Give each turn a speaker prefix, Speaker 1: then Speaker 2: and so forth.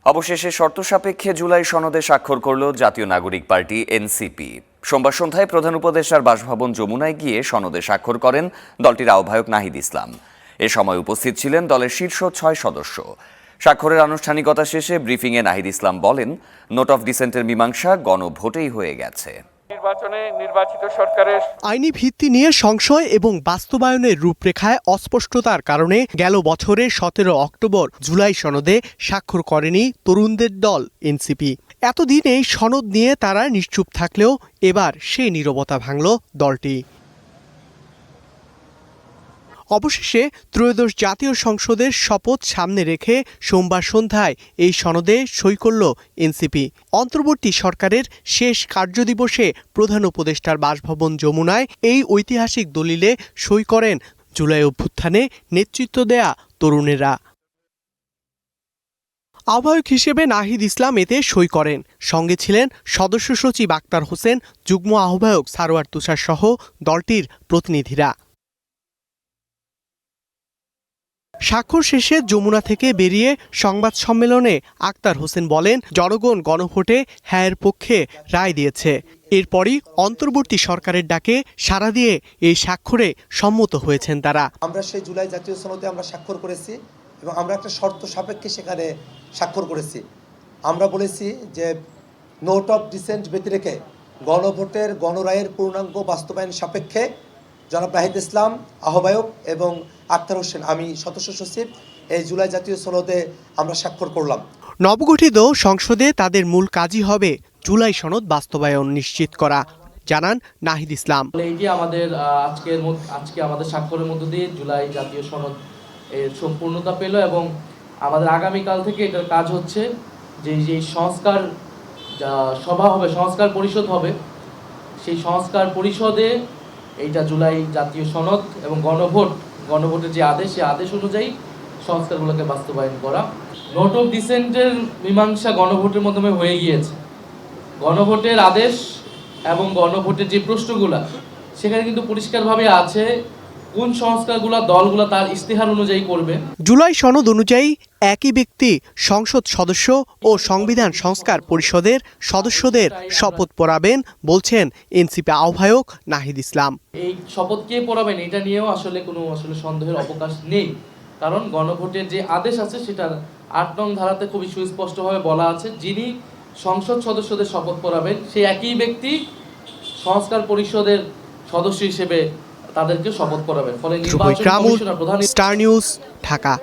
Speaker 1: অবশেষে শর্ত সাপেক্ষে জুলাই সনদে স্বাক্ষর করল জাতীয় নাগরিক পার্টি এনসিপি। সোমবার সন্ধ্যায় প্রধান উপদেষ্টার বাসভবন যমুনায় গিয়ে সনদে স্বাক্ষর করেন দলটির আহ্বায়ক নাহিদ ইসলাম। এ সময় উপস্থিত ছিলেন দলের শীর্ষ 6 সদস্য। স্বাক্ষরের আনুষ্ঠানিকতা শেষে ব্রিফিংয়ে নাহিদ ইসলাম বলেন, নোট অফ ডিসেন্টের মীমাংসা গণভোটেই হয়ে গেছে।
Speaker 2: নির্বাচিত সরকারের
Speaker 3: আইনি ভিত্তি নিয়ে সংশয় এবং বাস্তবায়নের রূপরেখায় অস্পষ্টতার কারণে গেল বছরের 17 অক্টোবর জুলাই সনদে স্বাক্ষর করেনি তরুণদের দল এনসিপি। এতদিন এই সনদ নিয়ে তারা নিশ্চুপ থাকলেও এবার সেই নীরবতা ভাঙল দলটি। অবশেষে ত্রয়োদশ জাতীয় সংসদের শপথ সামনে রেখে সোমবার সন্ধ্যায় এই সনদে সই করল এনসিপি। অন্তর্বর্তী সরকারের শেষ কার্যদিবসে প্রধান উপদেষ্টার বাসভবন যমুনায় এই ঐতিহাসিক দলিলে সই করেন জুলাই অভ্যুত্থানে নেতৃত্ব দেয়া তরুণেরা। আহ্বায়ক হিসেবে নাহিদ ইসলাম এতে সই করেন। সঙ্গে ছিলেন সদস্য সচিব আক্তার হোসেন, যুগ্ম আহ্বায়ক সারোয়ার তুষার সহ দলটির প্রতিনিধিরা। স্বাক্ষর শেষে যমুনা থেকে বেরিয়ে সংবাদ সম্মেলনে আক্তার হোসেন বলেন, জনগণ গণভোটে হ্যাঁয়ের পক্ষে রায় দিয়েছে। এরপরই অন্তর্বর্তী সরকারের ডাকে সাড়া দিয়ে এই স্বাক্ষরে সম্মত হয়েছেন তারা।
Speaker 4: আমরা সেই জুলাই জাতীয় সনদে আমরা স্বাক্ষর করেছি এবং আমরা একটা শর্ত সাপেক্ষে সেখানে স্বাক্ষর করেছি। আমরা বলেছি যে নোট অফ ডিসেন্ট ব্যতিরেকে গণভোটের গণরায়ের পূর্ণাঙ্গ বাস্তবায়ন সাপেক্ষে জনাব নাহিদ ইসলাম আহ্বায়ক এবং আক্তার হোসেন আমি সদস্য সচিব এই জুলাই জাতীয় সনদে আমরা স্বাক্ষর করলাম।
Speaker 3: নবগঠিত সংসদে তাদের মূল কাজই হবে জুলাই সনদ বাস্তবায়ন নিশ্চিত করা, জানান নাহিদ ইসলাম।
Speaker 5: এইটি আমাদের আজকে আমাদের স্বাক্ষরের মধ্য দিয়ে জুলাই জাতীয় সনদ এর সম্পূর্ণতা পেল এবং আমাদের আগামীকাল থেকে এটার কাজ হচ্ছে যে সংস্কার সভা হবে, সংস্কার পরিষদ হবে, সেই সংস্কার পরিষদে এইটা জুলাই জাতীয় সনদ এবং গণভোটের যে আদেশ, সেই আদেশ অনুযায়ী সংস্কারগুলোকে বাস্তবায়ন করা। নোট অফ ডিসেন্টের মীমাংসা গণভোটের মাধ্যমে হয়ে গিয়েছে। গণভোটের আদেশ এবং গণভোটের যে প্রশ্নগুলা সেখানে কিন্তু পরিষ্কারভাবে আছে কোন সংস্কারগুলো দলগুলো তার ইস্তেহার অনুযায়ী করবে।
Speaker 3: জুলাই সনদ অনুযায়ী একই ব্যক্তি সংসদ সদস্য ও সংবিধান সংস্কার পরিষদের সদস্যদের শপথ পড়াবেন বলছেন এনসিপি আহ্বায়ক নাহিদ ইসলাম।
Speaker 5: এই শপথ কে পড়াবেন এটা নিয়েও কোনো সন্দেহের অবকাশ নেই, কারণ গণভোটের যে আদেশ আছে সেটার 8 নং ধারাতে খুবই সুস্পষ্টভাবে বলা আছে, যিনি সংসদ সদস্যদের শপথ পড়াবেন সেই একই ব্যক্তি সংস্কার পরিষদের সদস্য হিসেবে তাদেরকে শপথ পড়াবেন। ফলে নির্বাচন কমিশনার প্রধান।
Speaker 3: Star news, Dhaka.